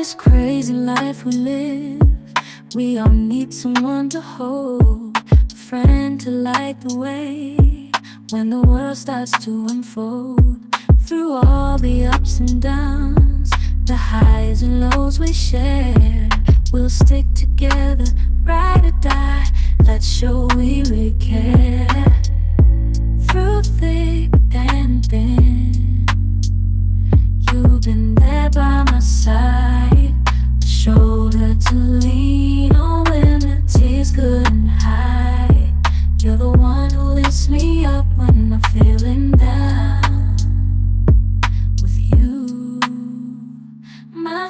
this crazy life we live, we all need someone to hold, a friend to light the way when the world starts to unfold. Through all the ups and downs, the highs and lows we share, we'll stick together, ride or die. Let's show we really care. Through thick and thin, you've been there by my side, a shoulder to lean on when the tears couldn't hide. You're the one who lifts me up when I'm feeling down. With you, my